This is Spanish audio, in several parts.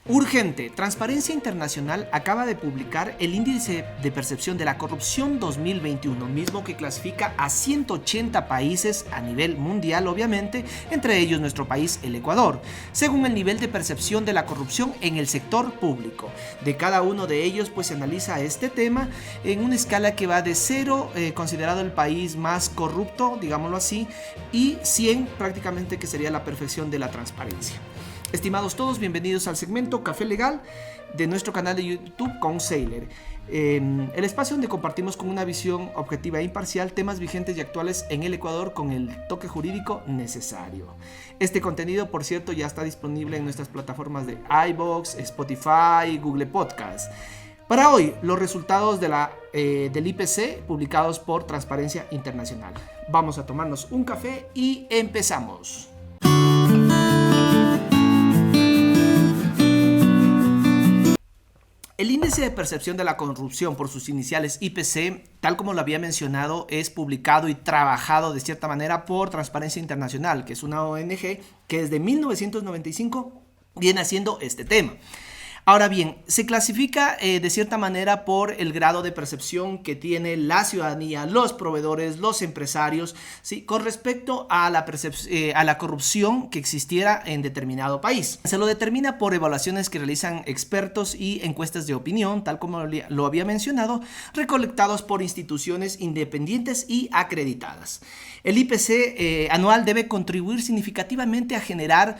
Urgente. Transparencia Internacional acaba de publicar el Índice de Percepción de la Corrupción 2021, mismo que clasifica a 180 países a nivel mundial, obviamente, entre ellos nuestro país, el Ecuador, según el nivel de percepción de la corrupción en el sector público. De cada uno de ellos, pues se analiza este tema en una escala que va de 0, considerado el país más corrupto, digámoslo así, y 100 prácticamente, que sería la perfección de la transparencia. Estimados todos, bienvenidos al segmento Café Legal de nuestro canal de YouTube Consaler, el espacio donde compartimos con una visión objetiva e imparcial temas vigentes y actuales en el Ecuador con el toque jurídico necesario. Este contenido, por cierto, ya está disponible en nuestras plataformas de iVoox, Spotify, Google Podcast. Para hoy, los resultados del IPC publicados por Transparencia Internacional. Vamos a tomarnos un café y empezamos. El índice de percepción de la corrupción, por sus iniciales IPC, tal como lo había mencionado, es publicado y trabajado de cierta manera por Transparencia Internacional, que es una ONG que desde 1995 viene haciendo este tema. Ahora bien, se clasifica de cierta manera por el grado de percepción que tiene la ciudadanía, los proveedores, los empresarios, ¿sí?, con respecto a la corrupción que existiera en determinado país. Se lo determina por evaluaciones que realizan expertos y encuestas de opinión, tal como lo había mencionado, recolectados por instituciones independientes y acreditadas. El IPC anual debe contribuir significativamente a generar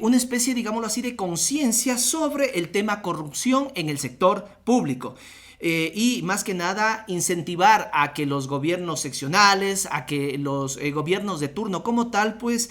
una especie, digámoslo así, de conciencia sobre el tema corrupción en el sector público. Y más que nada incentivar a que los gobiernos seccionales, a que los gobiernos de turno como tal, pues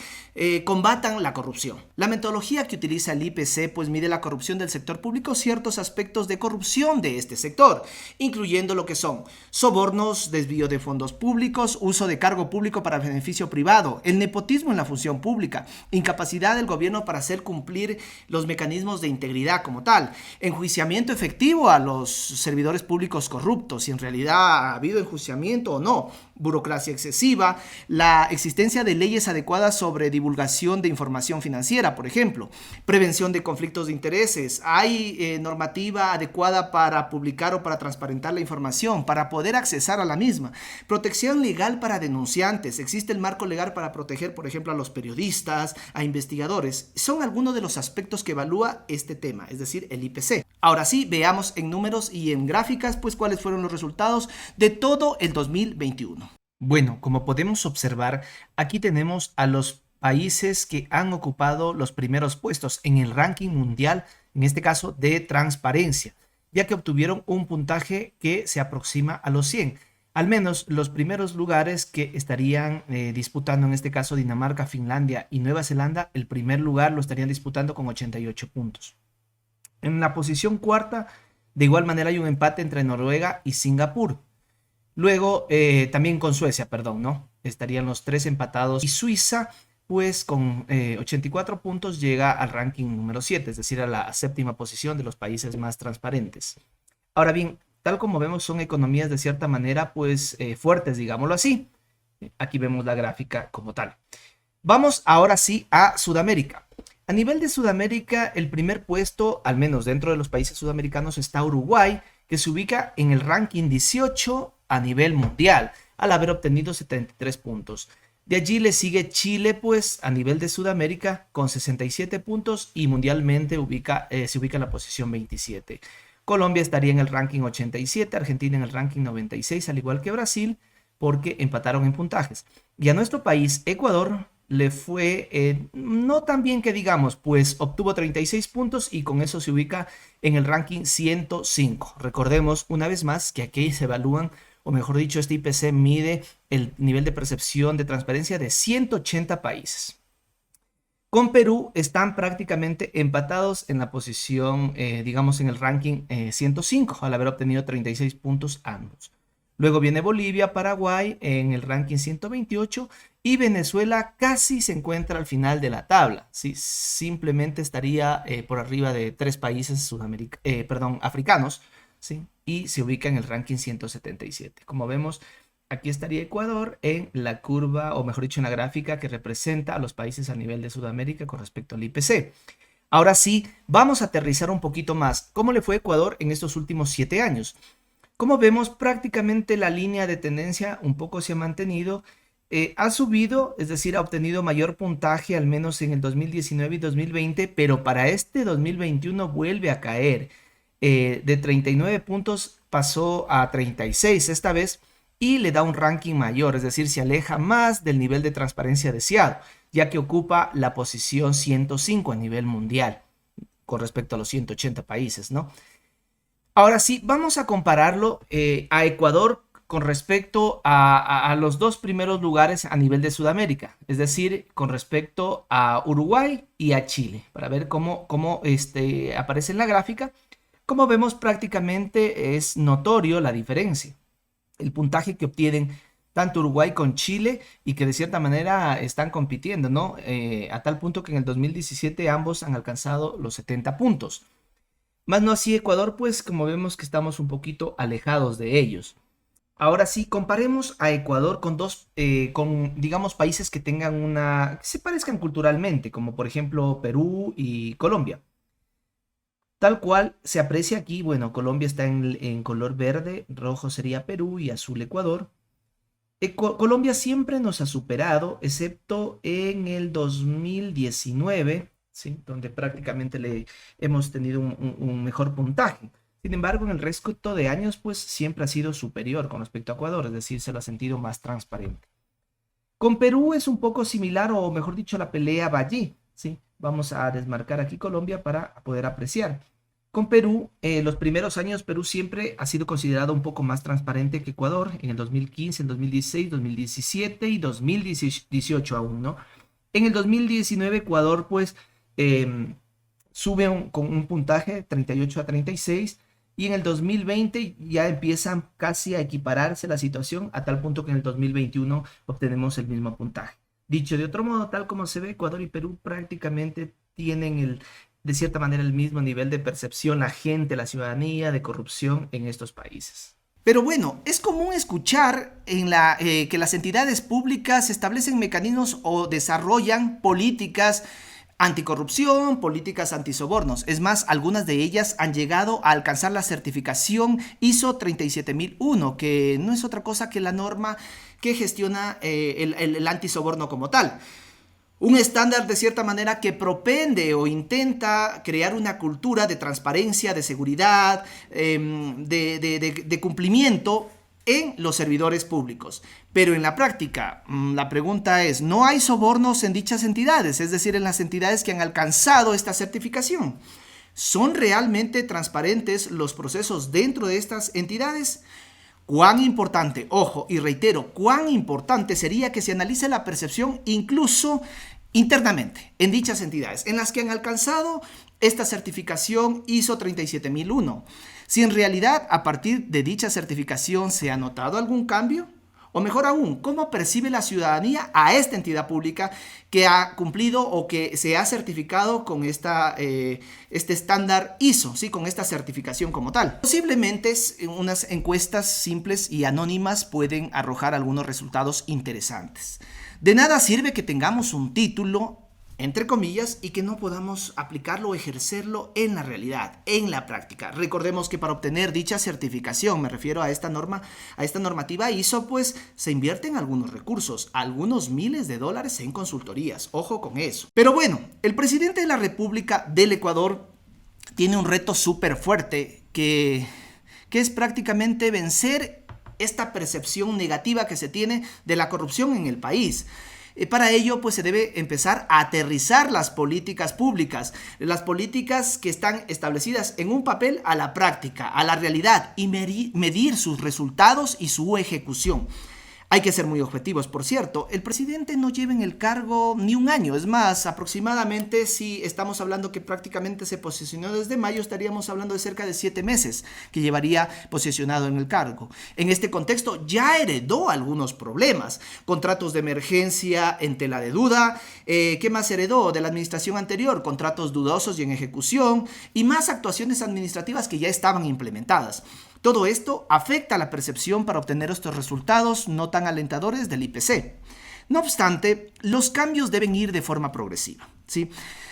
combatan la corrupción. La metodología que utiliza el IPC pues mide la corrupción del sector público, ciertos aspectos de corrupción de este sector, incluyendo lo que son sobornos, desvío de fondos públicos, uso de cargo público para beneficio privado, el nepotismo en la función pública, incapacidad del gobierno para hacer cumplir los mecanismos de integridad como tal, enjuiciamiento efectivo a los servidores públicos corruptos, si en realidad ha habido enjuiciamiento o no, burocracia excesiva, la existencia de leyes adecuadas sobre divulgación de información financiera, por ejemplo, prevención de conflictos de intereses, hay normativa adecuada para publicar o para transparentar la información, para poder accesar a la misma, protección legal para denunciantes, existe el marco legal para proteger, por ejemplo, a los periodistas, a investigadores, son algunos de los aspectos que evalúa este tema, es decir, el IPC. Ahora sí, veamos en números y en gráficas, pues cuáles fueron los resultados de todo el 2021. Bueno, como podemos observar, aquí tenemos a los países que han ocupado los primeros puestos en el ranking mundial, en este caso de transparencia, ya que obtuvieron un puntaje que se aproxima a los 100. Al menos los primeros lugares que estarían disputando, en este caso Dinamarca, Finlandia y Nueva Zelanda, el primer lugar lo estarían disputando con 88 puntos. En la posición cuarta, de igual manera hay un empate entre Noruega y Singapur. Luego, también con Suecia, perdón, ¿no? Estarían los tres empatados. Y Suiza, pues con 84 puntos llega al ranking número 7, es decir, a la séptima posición de los países más transparentes. Ahora bien, tal como vemos, son economías de cierta manera, pues fuertes, digámoslo así. Aquí vemos la gráfica como tal. Vamos ahora sí a Sudamérica. A nivel de Sudamérica, el primer puesto, al menos dentro de los países sudamericanos, está Uruguay, que se ubica en el ranking 18 a nivel mundial, al haber obtenido 73 puntos. De allí le sigue Chile, pues a nivel de Sudamérica, con 67 puntos y mundialmente se ubica en la posición 27. Colombia estaría en el ranking 87, Argentina en el ranking 96, al igual que Brasil, porque empataron en puntajes. Y a nuestro país, Ecuador, le fue no tan bien que digamos, pues obtuvo 36 puntos y con eso se ubica en el ranking 105. Recordemos una vez más que aquí se evalúan, o mejor dicho, este IPC mide el nivel de percepción de transparencia de 180 países. Con Perú están prácticamente empatados en la posición, digamos, en el ranking 105, al haber obtenido 36 puntos ambos. Luego viene Bolivia, Paraguay en el ranking 128 y Venezuela casi se encuentra al final de la tabla. ¿Sí? Simplemente estaría por arriba de tres países africanos, ¿sí? Y se ubica en el ranking 177. Como vemos, aquí estaría Ecuador en la curva, o mejor dicho, en la gráfica que representa a los países a nivel de Sudamérica con respecto al IPC. Ahora sí, vamos a aterrizar un poquito más. ¿Cómo le fue a Ecuador en estos últimos 7 años? Como vemos, prácticamente la línea de tendencia un poco se ha mantenido, ha subido, es decir, ha obtenido mayor puntaje, al menos en el 2019 y 2020, pero para este 2021 vuelve a caer. De 39 puntos pasó a 36 esta vez y le da un ranking mayor, es decir, se aleja más del nivel de transparencia deseado, ya que ocupa la posición 105 a nivel mundial con respecto a los 180 países, ¿no? Ahora sí, vamos a compararlo a Ecuador con respecto a los dos primeros lugares a nivel de Sudamérica, es decir, con respecto a Uruguay y a Chile, para ver cómo aparece en la gráfica. Como vemos, prácticamente es notorio la diferencia, el puntaje que obtienen tanto Uruguay con Chile y que de cierta manera están compitiendo, ¿no? A tal punto que en el 2017 ambos han alcanzado los 70 puntos. Más no así Ecuador, pues como vemos que estamos un poquito alejados de ellos. Ahora sí, comparemos a Ecuador con digamos, países que que se parezcan culturalmente, como por ejemplo Perú y Colombia. Tal cual se aprecia aquí, bueno, Colombia está en color verde, rojo sería Perú y azul Ecuador. Colombia siempre nos ha superado, excepto en el 2019, ¿sí? Donde prácticamente le hemos tenido un mejor puntaje. Sin embargo, en el resto de años, pues siempre ha sido superior con respecto a Ecuador, es decir, se lo ha sentido más transparente. Con Perú es un poco similar, o mejor dicho, la pelea va allí, ¿sí? Vamos a desmarcar aquí Colombia para poder apreciar. Con Perú, los primeros años, Perú siempre ha sido considerado un poco más transparente que Ecuador, en el 2015, el 2016, 2017 y 2018 aún, ¿no? En el 2019, Ecuador, pues, sube con un puntaje 38 a 36 y en el 2020 ya empiezan casi a equipararse la situación a tal punto que en el 2021 obtenemos el mismo puntaje. Dicho de otro modo, tal como se ve, Ecuador y Perú prácticamente tienen de cierta manera el mismo nivel de percepción, la gente, la ciudadanía, de corrupción en estos países. Pero bueno, es común escuchar que las entidades públicas establecen mecanismos o desarrollan políticas anticorrupción, políticas antisobornos. Es más, algunas de ellas han llegado a alcanzar la certificación ISO 37001, que no es otra cosa que la norma que gestiona el antisoborno como tal. Un estándar de cierta manera que propende o intenta crear una cultura de transparencia, de seguridad, de cumplimiento en los servidores públicos. Pero en la práctica, la pregunta es, ¿no hay sobornos en dichas entidades? Es decir, en las entidades que han alcanzado esta certificación. ¿Son realmente transparentes los procesos dentro de estas entidades? Cuán importante, ojo, y reitero, cuán importante sería que se analice la percepción incluso internamente en dichas entidades en las que han alcanzado esta certificación ISO 37001. Si en realidad a partir de dicha certificación se ha notado algún cambio, o mejor aún, ¿cómo percibe la ciudadanía a esta entidad pública que ha cumplido o que se ha certificado con este estándar ISO, ¿sí? Con esta certificación como tal? Posiblemente unas encuestas simples y anónimas pueden arrojar algunos resultados interesantes. De nada sirve que tengamos un título, entre comillas, y que no podamos aplicarlo o ejercerlo en la realidad, en la práctica. Recordemos que para obtener dicha certificación, me refiero a esta normativa ISO, pues se invierten algunos recursos, algunos miles de dólares en consultorías. Ojo con eso. Pero bueno, el presidente de la República del Ecuador tiene un reto súper fuerte que es prácticamente vencer esta percepción negativa que se tiene de la corrupción en el país. Para ello, pues se debe empezar a aterrizar las políticas públicas, las políticas que están establecidas en un papel a la práctica, a la realidad y medir sus resultados y su ejecución. Hay que ser muy objetivos, por cierto. El presidente no lleva en el cargo ni un año. Es más, aproximadamente, si estamos hablando que prácticamente se posicionó desde mayo, estaríamos hablando de cerca de 7 meses que llevaría posicionado en el cargo. En este contexto, ya heredó algunos problemas. Contratos de emergencia en tela de duda. ¿Qué más heredó de la administración anterior? Contratos dudosos y en ejecución. Y más actuaciones administrativas que ya estaban implementadas. Todo esto afecta la percepción para obtener estos resultados no tan alentadores del IPC. No obstante, los cambios deben ir de forma progresiva. ¿sí?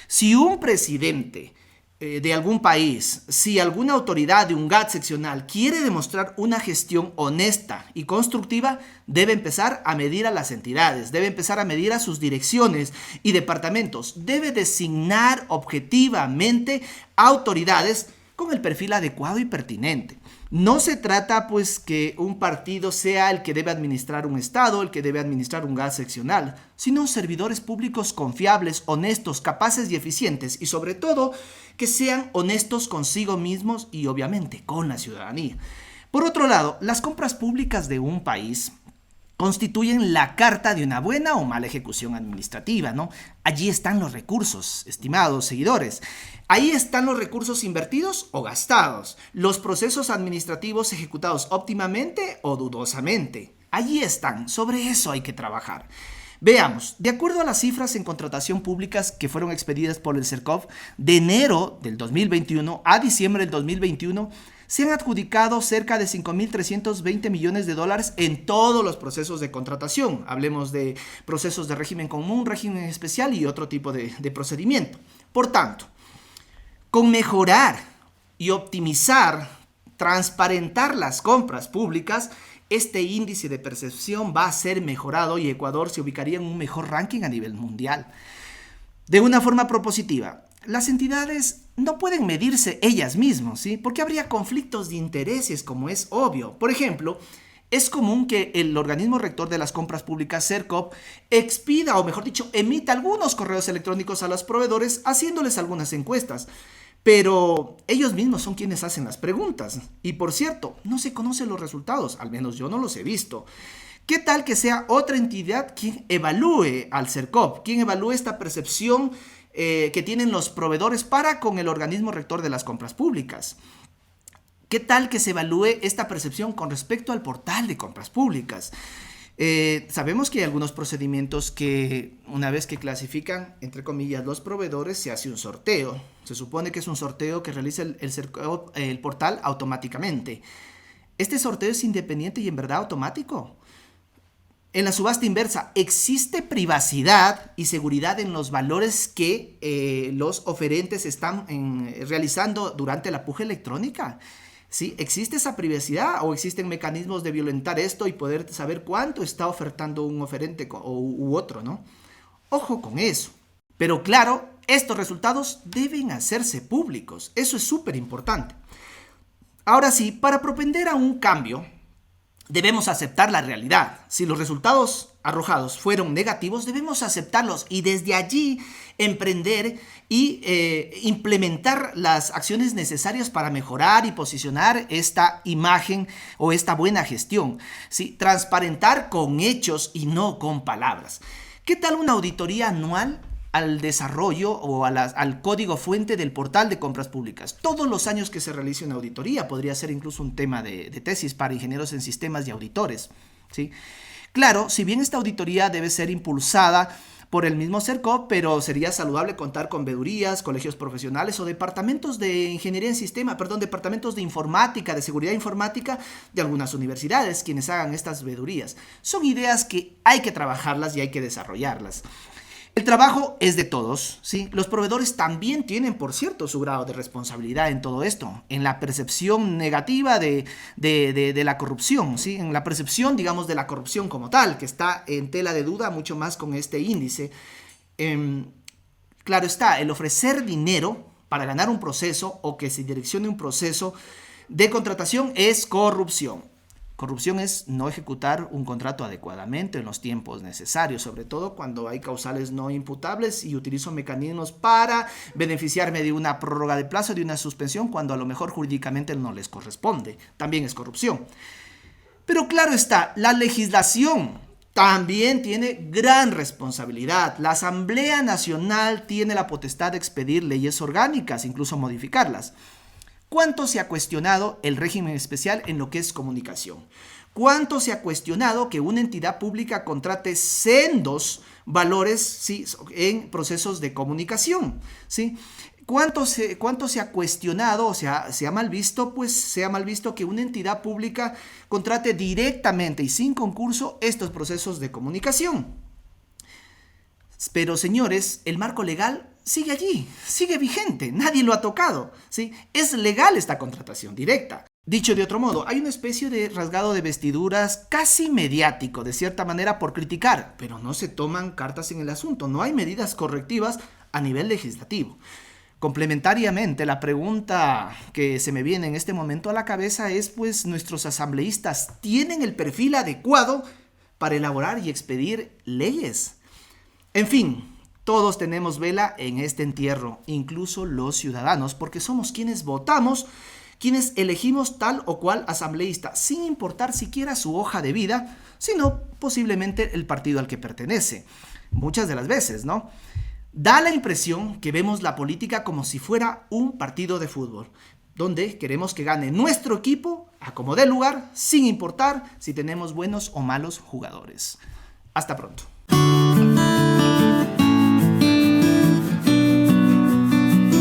Si un presidente de algún país, si alguna autoridad de un GAT seccional quiere demostrar una gestión honesta y constructiva, debe empezar a medir a las entidades, debe empezar a medir a sus direcciones y departamentos, debe designar objetivamente autoridades con el perfil adecuado y pertinente. No se trata pues que un partido sea el que debe administrar un estado, el que debe administrar un GAT seccional, sino servidores públicos confiables, honestos, capaces y eficientes, y sobre todo que sean honestos consigo mismos y obviamente con la ciudadanía. Por otro lado, las compras públicas de un país constituyen la carta de una buena o mala ejecución administrativa, ¿no? Allí están los recursos, estimados seguidores. Ahí están los recursos invertidos o gastados, los procesos administrativos ejecutados óptimamente o dudosamente. Allí están, sobre eso hay que trabajar. Veamos, de acuerdo a las cifras en contratación públicas que fueron expedidas por el CERCOV, de enero del 2021 a diciembre del 2021, se han adjudicado cerca de 5.320 millones de dólares en todos los procesos de contratación. Hablemos de procesos de régimen común, régimen especial y otro tipo de procedimiento. Por tanto, con mejorar y optimizar, transparentar las compras públicas, este índice de percepción va a ser mejorado y Ecuador se ubicaría en un mejor ranking a nivel mundial. De una forma propositiva, las entidades no pueden medirse ellas mismas, ¿sí? Porque habría conflictos de intereses, como es obvio. Por ejemplo, es común que el organismo rector de las compras públicas, CERCOP, expida, o mejor dicho, emita algunos correos electrónicos a los proveedores haciéndoles algunas encuestas. Pero ellos mismos son quienes hacen las preguntas. Y por cierto, no se conocen los resultados, al menos yo no los he visto. ¿Qué tal que sea otra entidad quien evalúe al CERCOP, quien evalúe esta percepción que tienen los proveedores para con el organismo rector de las compras públicas? ¿Qué tal que se evalúe esta percepción con respecto al portal de compras públicas? Sabemos que hay algunos procedimientos que una vez que clasifican, entre comillas, los proveedores, se hace un sorteo. Se supone que es un sorteo que realiza el portal automáticamente. ¿Este sorteo es independiente y en verdad automático? En la subasta inversa, ¿existe privacidad y seguridad en los valores que los oferentes están realizando durante la puja electrónica? ¿Sí? ¿Existe esa privacidad o existen mecanismos de violentar esto y poder saber cuánto está ofertando un oferente u otro, ¿no? Ojo con eso. Pero claro, estos resultados deben hacerse públicos. Eso es súper importante. Ahora sí, para propender a un cambio, debemos aceptar la realidad. Si los resultados arrojados fueron negativos, debemos aceptarlos y desde allí emprender y implementar las acciones necesarias para mejorar y posicionar esta imagen o esta buena gestión. ¿Sí? Transparentar con hechos y no con palabras. ¿Qué tal una auditoría anual al desarrollo o al código fuente del portal de compras públicas? Todos los años que se realice una auditoría, podría ser incluso un tema de tesis para ingenieros en sistemas y auditores, ¿sí? Claro, si bien esta auditoría debe ser impulsada por el mismo CERCOP, pero sería saludable contar con veedurías, colegios profesionales o departamentos de ingeniería en sistema, departamentos de informática, de seguridad informática de algunas universidades quienes hagan estas veedurías. Son ideas que hay que trabajarlas y hay que desarrollarlas. El trabajo es de todos, ¿sí? Los proveedores también tienen, por cierto, su grado de responsabilidad en todo esto, en la percepción negativa de la corrupción, ¿sí? En la percepción, digamos, de la corrupción como tal, que está en tela de duda mucho más con este índice. Claro está, el ofrecer dinero para ganar un proceso o que se direccione un proceso de contratación es corrupción. Corrupción es no ejecutar un contrato adecuadamente en los tiempos necesarios, sobre todo cuando hay causales no imputables y utilizo mecanismos para beneficiarme de una prórroga de plazo, de una suspensión, cuando a lo mejor jurídicamente no les corresponde. También es corrupción. Pero claro está, la legislación también tiene gran responsabilidad. La Asamblea Nacional tiene la potestad de expedir leyes orgánicas, incluso modificarlas. ¿Cuánto se ha cuestionado el régimen especial en lo que es comunicación? ¿Cuánto se ha cuestionado que una entidad pública contrate sendos valores, ¿sí?, en procesos de comunicación? ¿Sí? ¿Cuánto se ha cuestionado o se ha mal visto? Pues se ha mal visto que una entidad pública contrate directamente y sin concurso estos procesos de comunicación. Pero señores, el marco legal sigue allí, sigue vigente, nadie lo ha tocado, ¿sí? Es legal esta contratación directa. Dicho de otro modo, hay una especie de rasgado de vestiduras casi mediático, de cierta manera, por criticar, pero no se toman cartas en el asunto, no hay medidas correctivas a nivel legislativo. Complementariamente, la pregunta que se me viene en este momento a la cabeza es, pues, ¿nuestros asambleístas tienen el perfil adecuado para elaborar y expedir leyes? En fin, todos tenemos vela en este entierro, incluso los ciudadanos, porque somos quienes votamos, quienes elegimos tal o cual asambleísta, sin importar siquiera su hoja de vida, sino posiblemente el partido al que pertenece. Muchas de las veces, ¿no? Da la impresión que vemos la política como si fuera un partido de fútbol, donde queremos que gane nuestro equipo a como dé lugar, sin importar si tenemos buenos o malos jugadores. Hasta pronto.